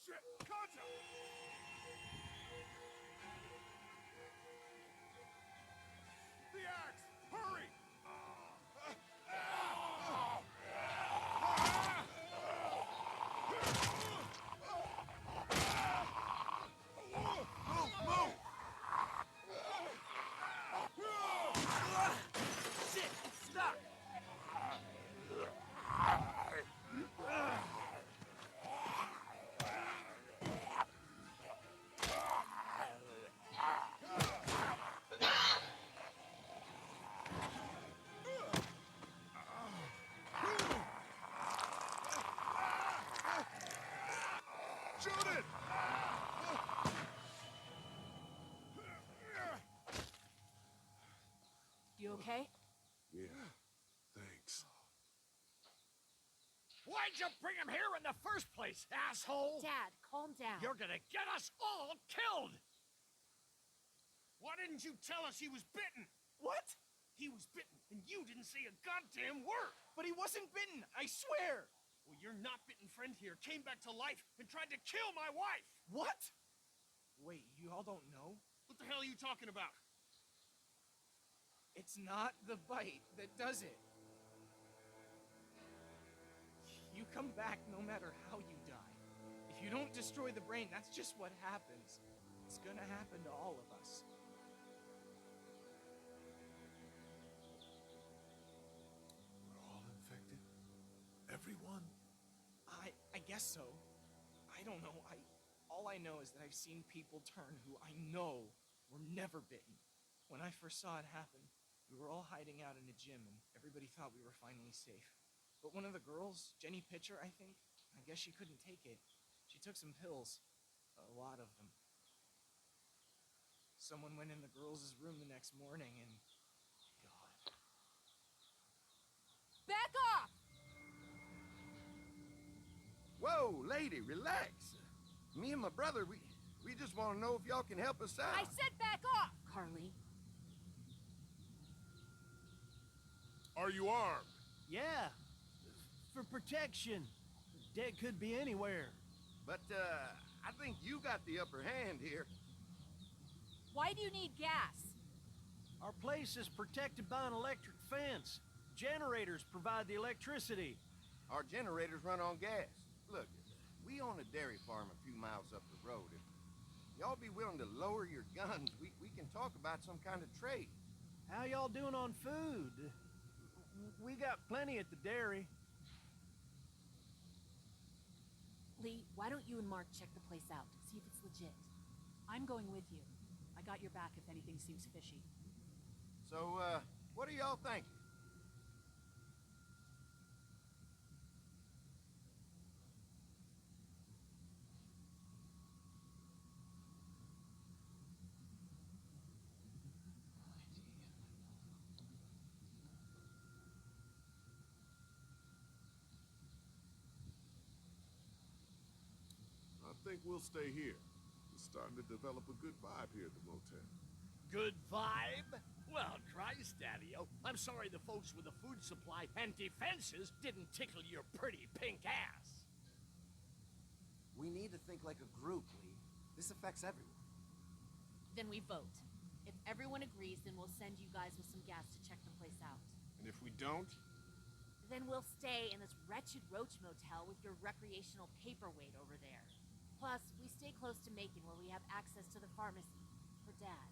shit! Katja! The axe! Hurry! Move! Shit! It's stuck! Shoot it! You okay? Yeah, thanks. Why'd you bring him here in the first place, asshole? Dad, calm down. You're gonna get us all killed! Why didn't you tell us he was bitten? What? He was bitten, and you didn't say a goddamn word! But he wasn't bitten, I swear! Well, your not-bitten friend here came back to life and tried to kill my wife! What? Wait, you all don't know? What the hell are you talking about? It's not the bite that does it. You come back no matter how you die. If you don't destroy the brain, that's just what happens. It's gonna happen to all of us. We're all infected? Everyone? I guess so. I don't know. All I know is that I've seen people turn who I know were never bitten. When I first saw it happen, we were all hiding out in a gym and everybody thought we were finally safe. But one of the girls, Jenny Pitcher, I think, I guess she couldn't take it. She took some pills. A lot of them. Someone went in the girls' room the next morning and... God. Back off! Whoa, lady, relax. Me and my brother, we just want to know if y'all can help us out. I said back off! Carly. Are you armed? Yeah, for protection. Dead could be anywhere. But, I think you got the upper hand here. Why do you need gas? Our place is protected by an electric fence. Generators provide the electricity. Our generators run on gas. Look, we own a dairy farm a few miles up the road. If y'all be willing to lower your guns, we can talk about some kind of trade. How y'all doing on food? We got plenty at the dairy. Lee, why don't you and Mark check the place out, see if it's legit? I'm going with you. I got your back if anything seems fishy. So, what are y'all thinking? I think we'll stay here. We're starting to develop a good vibe here at the motel. Good vibe? Well, Christ, Daddy-o, I'm sorry the folks with the food supply and defenses didn't tickle your pretty pink ass. We need to think like a group, Lee. This affects everyone. Then we vote. If everyone agrees, then we'll send you guys with some gas to check the place out. And if we don't? Then we'll stay in this wretched roach motel with your recreational paperweight over there. Plus, we stay close to Macon where we have access to the pharmacy. For Dad.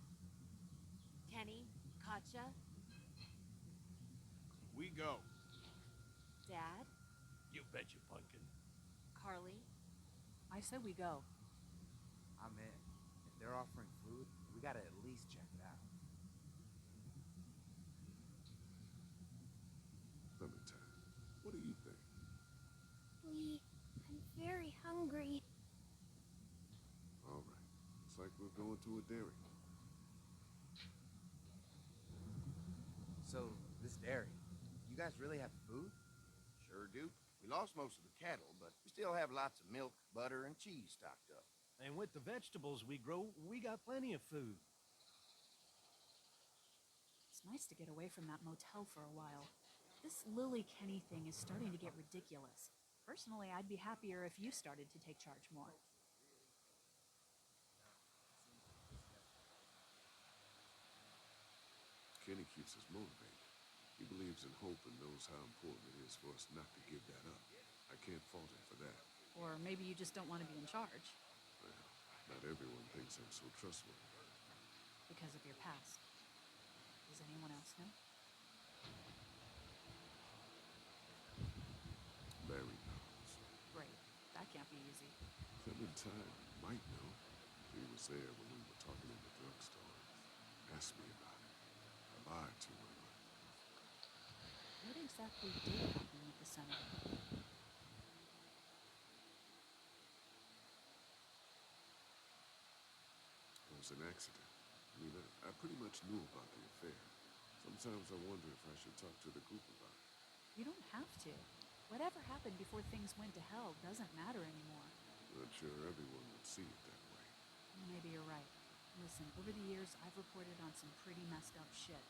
Kenny, Katja, We go. Dad, You bet you, pumpkin. Carly. I said we go. I'm in. If they're offering food, we gotta at least check it out. Clementine, what do you think? Lee, I'm very hungry. All right. Looks like we're going to a dairy. So, this dairy, you guys really have food? Sure do. We lost most of the cattle, but we still have lots of milk, butter, and cheese stocked up. And with the vegetables we grow, we got plenty of food. It's nice to get away from that motel for a while. This Lily Kenny thing is starting to get ridiculous. Personally, I'd be happier if you started to take charge more. Kenny keeps us motivated. He believes in hope and knows how important it is for us not to give that up. I can't fault him for that. Or maybe you just don't want to be in charge Well, not everyone thinks I'm so trustworthy. because of your past. Does anyone else know? Larry knows. Great. That can't be easy. Clementine might know. He was there when we were talking in the drugstore. Asked me about it. I lied to him. What exactly did happen with the senator? It was an accident. I mean, I pretty much knew about the affair. Sometimes I wonder if I should talk to the group about it. You don't have to. Whatever happened before things went to hell doesn't matter anymore. Not sure everyone would see it that way. Maybe you're right. Listen, over the years, I've reported on some pretty messed up shit.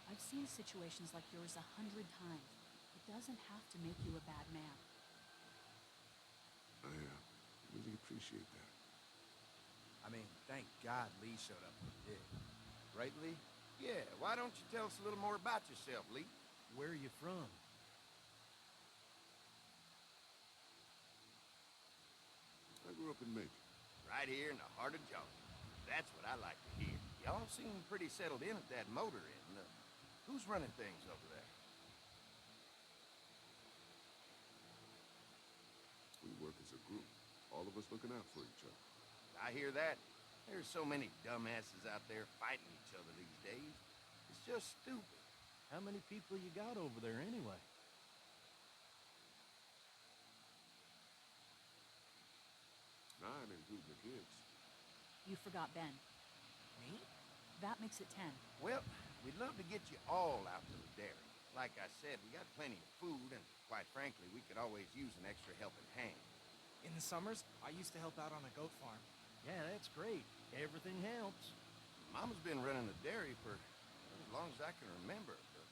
I've seen situations like yours 100 times. It doesn't have to make you a bad man. I really appreciate that. I mean, thank God Lee showed up when he did. Right, Lee? Yeah, why don't you tell us a little more about yourself, Lee? Where are you from? I grew up in Macon. Right here in the heart of Georgia. That's what I like to hear. Y'all seem pretty settled in at that motor inn. Who's running things over there? We work as a group. All of us looking out for each other. I hear that. There's so many dumbasses out there fighting each other these days. It's just stupid. How many people you got over there anyway? Nine, including the kids. You forgot Ben. Me? That makes it 10. Well, we'd love to get you all out to the dairy. Like I said, we got plenty of food, and quite frankly, we could always use an extra helping hand. In the summers, I used to help out on a goat farm. Yeah, that's great. Everything helps. Mama's been running the dairy for as long as I can remember, but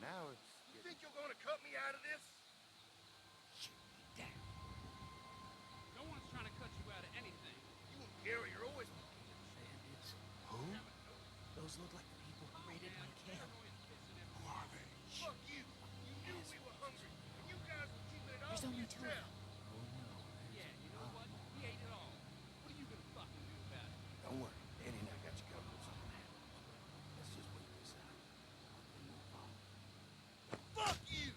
now it's... You think you're gonna cut me out of this? No one's trying to cut you out of anything. You and Gary are always... Bandits. Who? Those look like the people who raided my camp. Who are they? Fuck you! You knew we were hungry, and you guys were keeping it all There's to only 2 of yourself. them. Yeah, you know what? He ate it all. What are you gonna fucking do about it? Don't worry, Danny and I got you covered with something that. Let's just wait this out. Then we'll follow. Fuck you!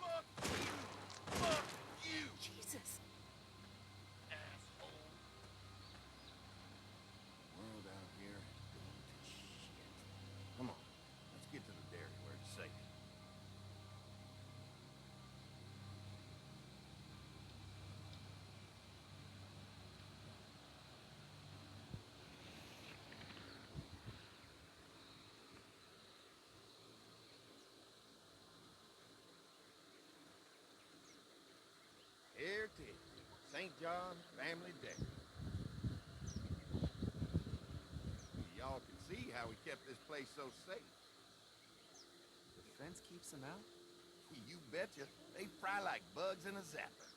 Fuck you! Fuck you! Jesus! Asshole! World out here is going to shit. Come on, let's get to the dairy where it's safe. Here it is, St. John Family Dairy. Y'all can see how we kept this place so safe. The fence keeps them out? You betcha. They fry like bugs in a zapper.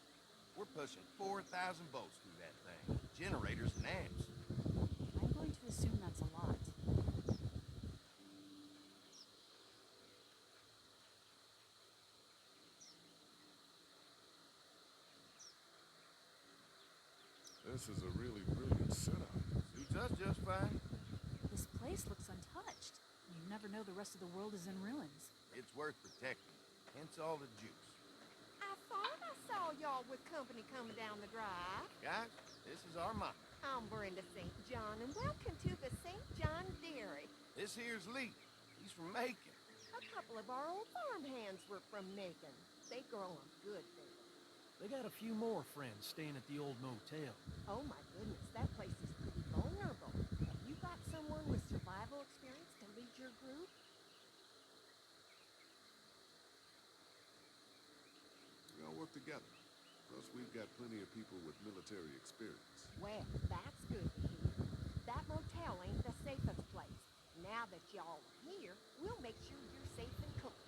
We're pushing 4,000 volts through that thing. Generators and amps. I'm going to assume that's a lot. This is a really brilliant setup. Suits us just fine. This place looks untouched. You never know the rest of the world is in ruins. It's worth protecting. Hence all the juice. I thought I saw y'all with company coming down the drive. Guys, this is our mama. I'm Brenda St. John, and welcome to the St. John Dairy. This here's Lee. He's from Macon. A couple of our old farm hands were from Macon. They grow 'em good there. They got a few more friends staying at the old motel. Oh my goodness, that place is pretty vulnerable. Have you got someone with survival experience to lead your group? We all work together. Plus, we've got plenty of people with military experience. Well, that's good to hear. That motel ain't the safest place. Now that y'all are here, we'll make sure you're safe and comfortable.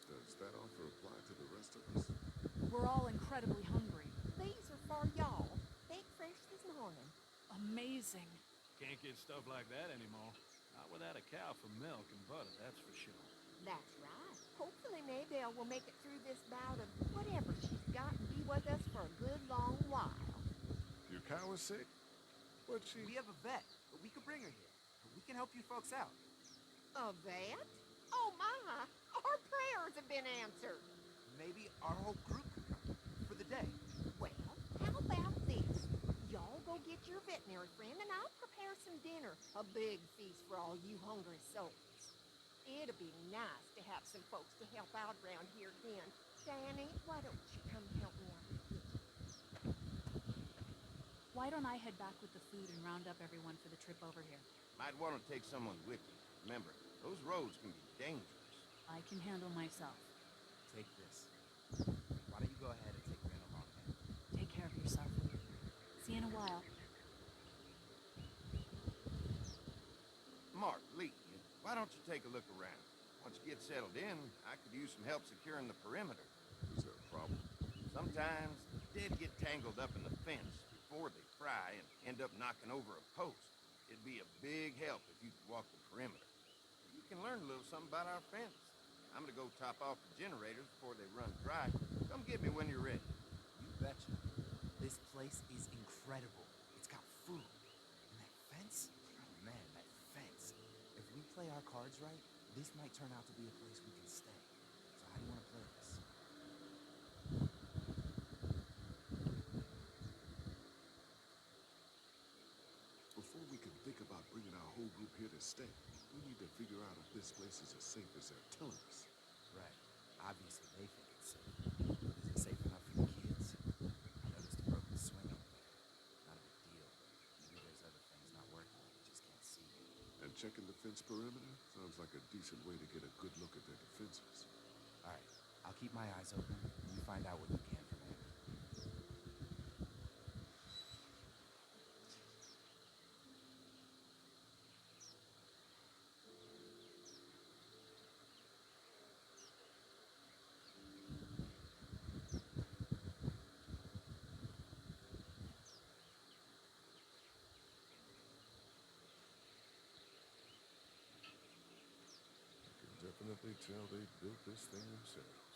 Does that offer apply to the rest of us? We're all incredibly hungry. They amazing. Can't get stuff like that anymore. Not without a cow for milk and butter, that's for sure. That's right. Hopefully Maybelle will make it through this bout of whatever she's got and be with us for a good long while. Your cow is sick? What'd she... We have a vet, but we could bring her here. We can help you folks out. A vet? Oh my! Our prayers have been answered. Maybe our whole group could come for the day. Well, how about this? Y'all go get your veterinary friend and I'll prepare some dinner. A big feast for all you hungry souls. It'd be nice to have some folks to help out around here again. Danny, why don't you come help me out in the kitchen? Why don't I head back with the food and round up everyone for the trip over here? Might want to take someone with you. Remember, those roads can be dangerous. I can handle myself. Take this. Why don't you go ahead and take Ben along then? Take care of yourself. See you in a while. Mark, Lee, why don't you take a look around? Once you get settled in, I could use some help securing the perimeter. Is there a problem? Sometimes the dead get tangled up in the fence before they fry and end up knocking over a post. It'd be a big help if you could walk the perimeter. You can learn a little something about our fence. I'm gonna go top off the generators before they run dry. Come get me when you're ready. You betcha. This place is incredible. It's got food. And that fence? Oh man, that fence. If we play our cards right, this might turn out to be a place we can stay. So how do you want to play this? Before we can think about bringing our whole group here to stay, we need to figure out if this place is as safe as they're telling us. Right. Obviously, they think it's safe. Is it safe enough for the kids? I noticed a broken swing over there. Not a big deal. Maybe there's other things not working that we just can't see. And checking the fence perimeter sounds like a decent way to get a good look at their defenses. All right. I'll keep my eyes open. You find out what you can from there. Definitely tell they built this thing themselves.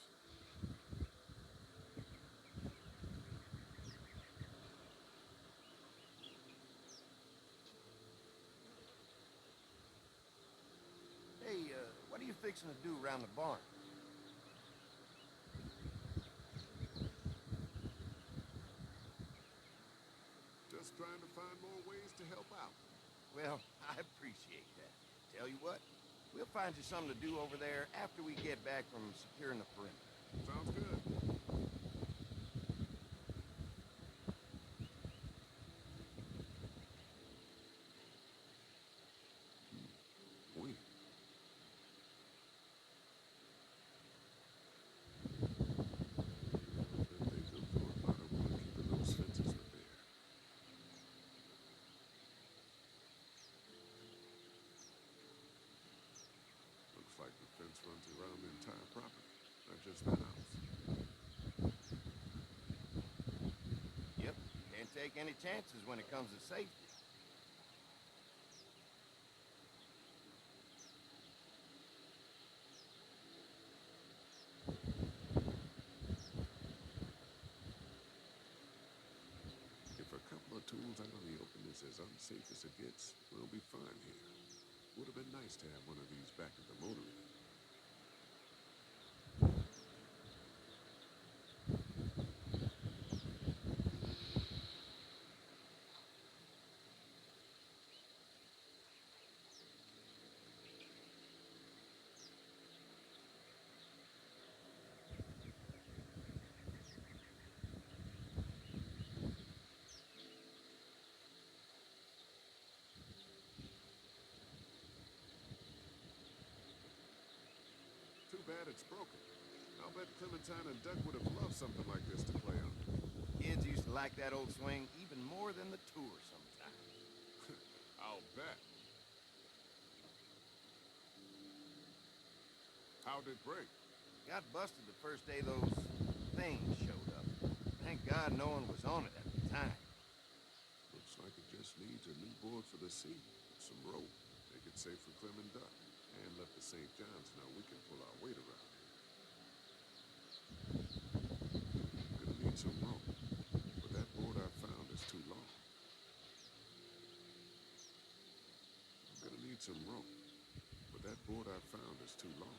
Hey, what are you fixing to do around the barn? Just trying to find more ways to help out. Well, I appreciate that. Tell you what, we'll find you something to do over there after we get back from securing the perimeter. Sounds good. Wait. They built for a lot of wood keeping those fences repaired. Looks like the fence runs around the entire property, not just the house. Yep, can't take any chances when it comes to safety. If a couple of tools out in the open is as unsafe as it gets, we'll be fine here. Would have been nice to have one of these back at the motor inn. Too bad it's broken. I'll bet Clementine and Duck would have loved something like this to play on. Kids used to like that old swing even more than the tour sometimes. I'll bet. How'd it break? Got busted the first day those things showed up. Thank God no one was on it at the time. Looks like it just just needs a new board for the seat, some rope, make it safe for Clem and Duck, and let the St. John's know we can pull our weight around here. Gonna need some rope, but that board I found is too long. I'm gonna need some rope, but that board I found is too long.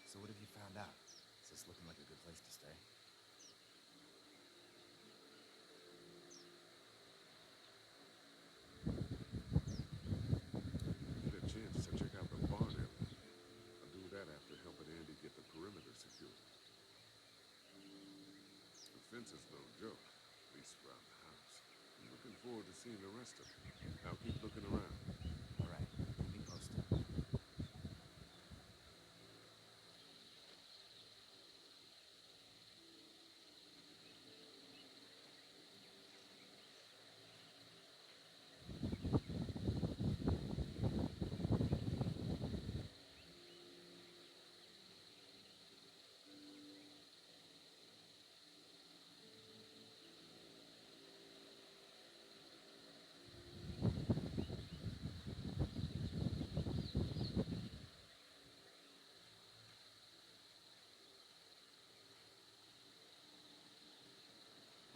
So what have you found out? Is this looking like a good place to stay? Get a chance to check out the barn area. I'll do that after helping Andy get the perimeter secured. The fence is no joke, at least around the house. I'm looking forward to seeing the rest of it. Now keep looking around. All right, keep me posted.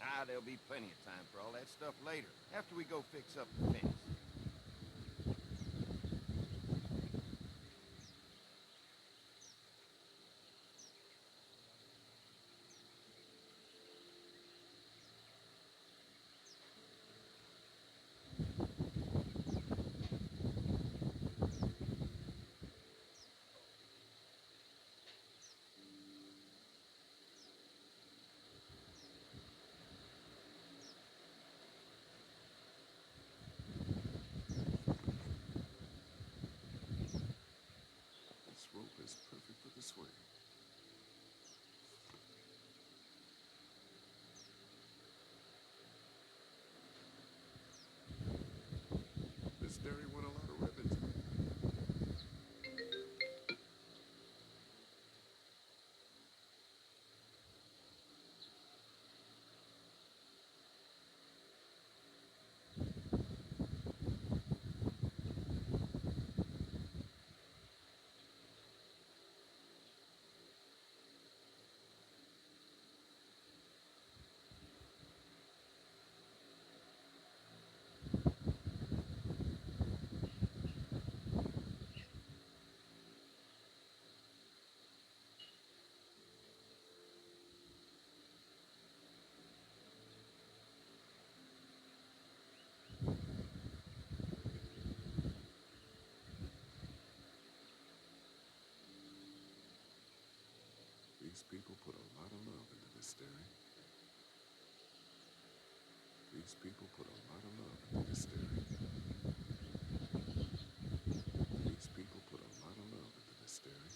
Ah, there'll be plenty of time for all that stuff later, after we go fix up the fence. This rope is perfect for the swing. This dairy won a lot of ribbons. These people put a lot of love into this dairy. These people put a lot of love into this dairy. These people put a lot of love into this dairy.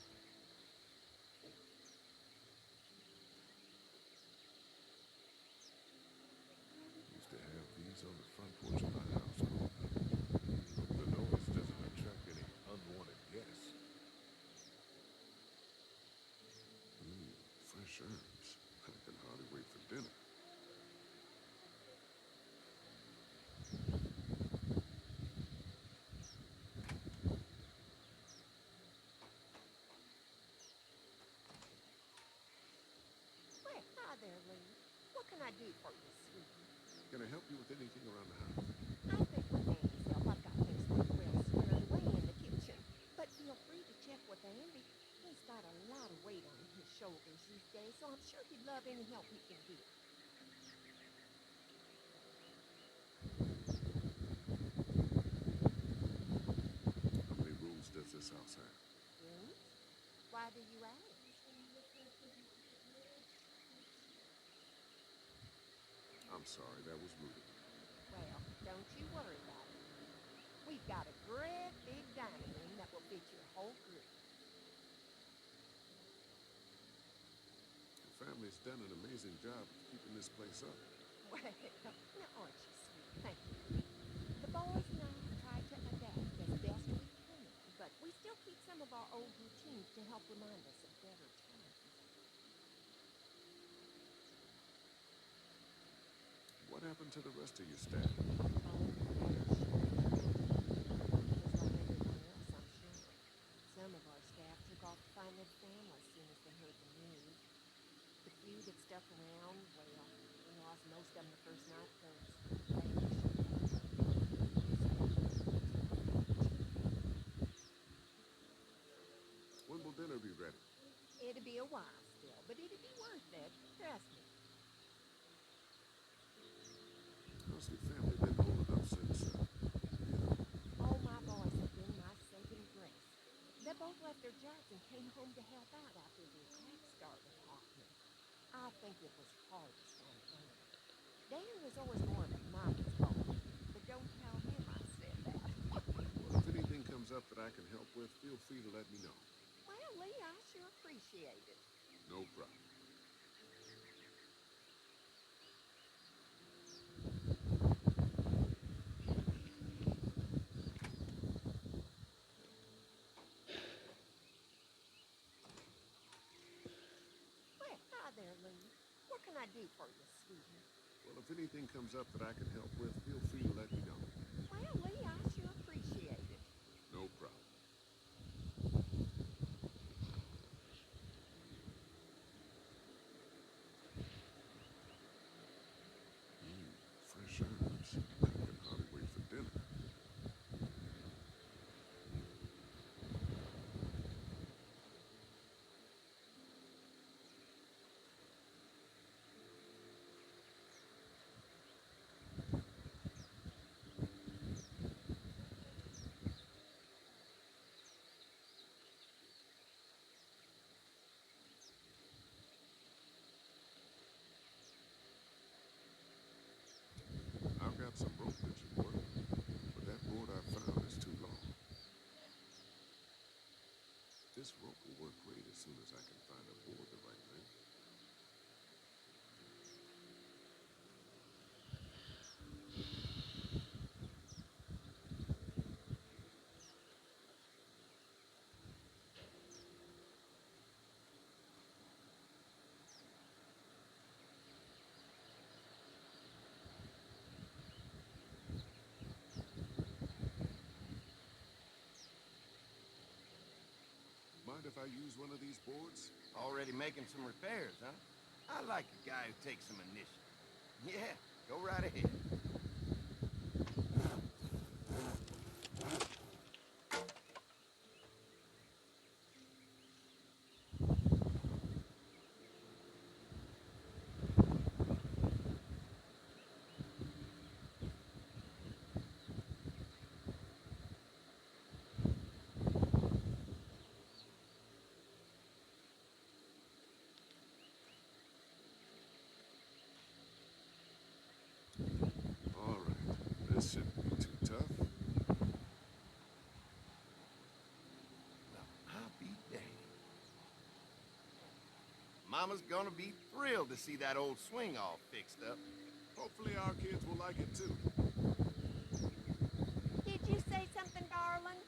Used to have these on the front porch of my house. Hope the noise doesn't attract any unwanted guests. Fresh herbs. I can hardly wait for dinner. Well, hi there, Lee. What can I do for you, sweetie? Can I help you with anything around the house? I think with Andy's help, I've got things pretty well squared away in the kitchen. But feel free to check with Andy. He's got a lot of weight on his shoulders these days, so I'm sure he'd love any help he can get. How many rooms does this house have? Rooms? Why do you ask? I'm sorry, that was rude. Well, don't you worry about it. We've got a great big dining room that will fit your whole group. family's done an amazing job of keeping this place up. Well, now aren't you sweet? Thank you. The boys and I have tried to adapt as best we can, but we still keep some of our old routines to help remind us of better times. What happened to the rest of your staff? Some of our staff took off to find their families as soon as they heard the news. The few that stuck around, well, we lost most of them the first night because When will dinner be ready? it'll be a while still, but it'll be worth it. Trust me. How's your family been holding up since, All my boys have been my saving grace. They both left their jobs and came home to help out after the attack started happening. I think it was hardest on them. Dan was always more of a mama's boy, but don't tell him I said that. Well, if anything comes up that I can help with, feel free to let me know. Well, Lee, I sure appreciate it. No problem. Well, hi there, Lee. What can I do for you, sweetie? Well, if anything comes up that I can help with, feel free to let me know. Well, Lee, I sure appreciate it. No problem. Fresh herbs. I can hardly wait for dinner. I've got some rope that should work, but that board I found is too long. This rope will work great as soon as I can find a board the right length. Mind if I use one of these boards? Already making some repairs, huh? I like a guy who takes some initiative. Yeah, go right ahead. All right, this shouldn't be too tough. Well, I'll be danged. Mama's gonna be thrilled to see that old swing all fixed up. Hopefully our kids will like it too. Did you say something, darling?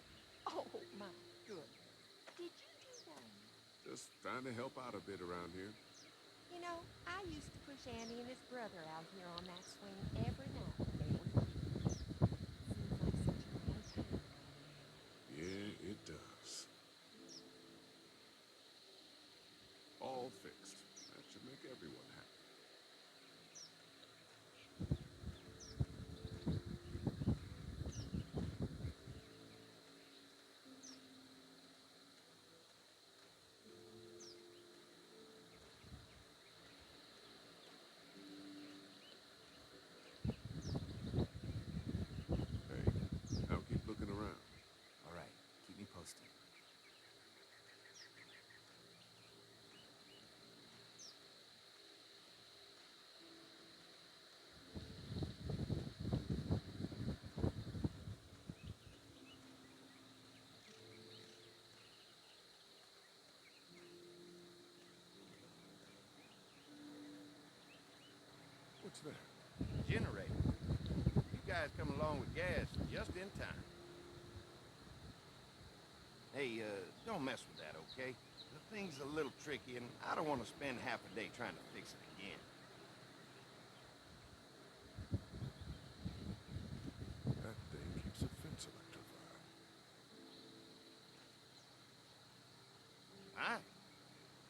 Oh, my goodness. Did you do that? Just trying to help out a bit around here. You know, I used to push Andy and his brother out here on that swing every night when they were young. Seems like such a long time ago now. Yeah, it does. All fixed. That should make everyone happy. What's that? Generator. You guys come along with gas just in time. Hey, don't mess with that, okay? The thing's a little tricky, and I don't want to spend half a day trying to fix it again. That thing keeps the fence electrified. Hi.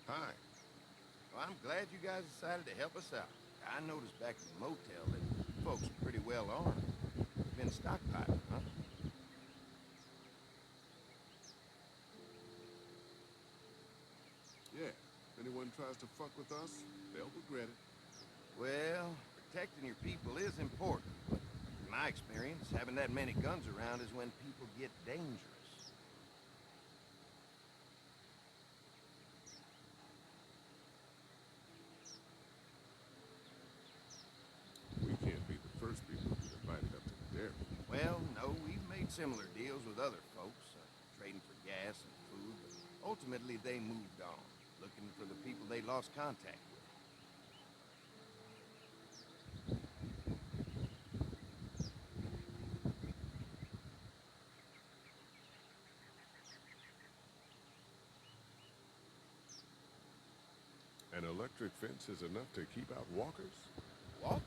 Hi. Well, I'm glad you guys decided to help us out. I noticed back at the motel that folks are pretty well armed. Been stockpiling, huh? Yeah. If anyone tries to fuck with us, they'll regret it. Well, protecting your people is important, but in my experience, having that many guns around is when people get dangerous. We can't be the first people who get invited up to the dairy. Well, no, we've made similar deals with other folks, trading for gas and food, but ultimately they moved on, looking for the people they lost contact with. An electric fence is enough to keep out walkers? Walkers?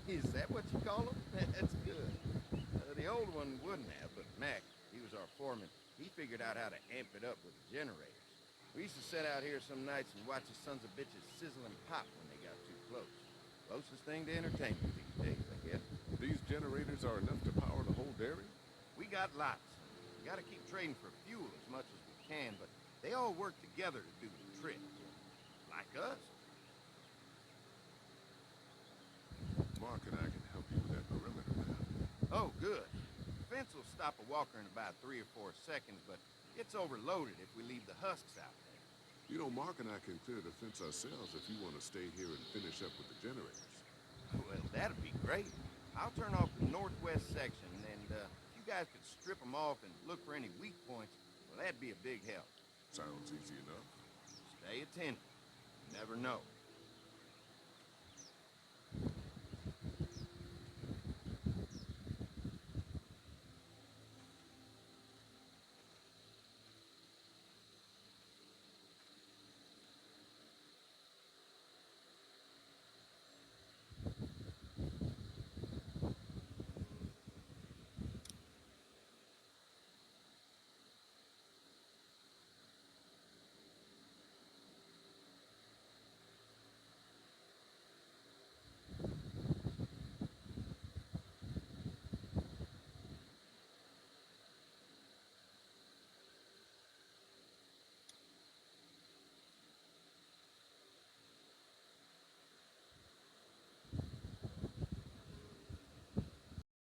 Is that what you call them? That's good. The old one wouldn't have, but Mac, he was our foreman, he figured out how to amp it up with the generators. We used to sit out here some nights and watch the sons of bitches sizzle and pop when they got too close. Closest thing to entertainment these days, I guess. These generators are enough to power the whole dairy? We got lots. We gotta keep trading for fuel as much as we can, but they all work together to do the trick. Like us. Mark and I can help you with that perimeter now. Oh, good. The fence will stop a walker in about 3 or 4 seconds, but it's overloaded if we leave the husks out there. You know, Mark and I can clear the fence ourselves if you want to stay here and finish up with the generators. Well, that'd be great. I'll turn off the northwest section, and if you guys could strip them off and look for any weak points, well, that'd be a big help. Sounds easy enough. Stay attentive. You never know.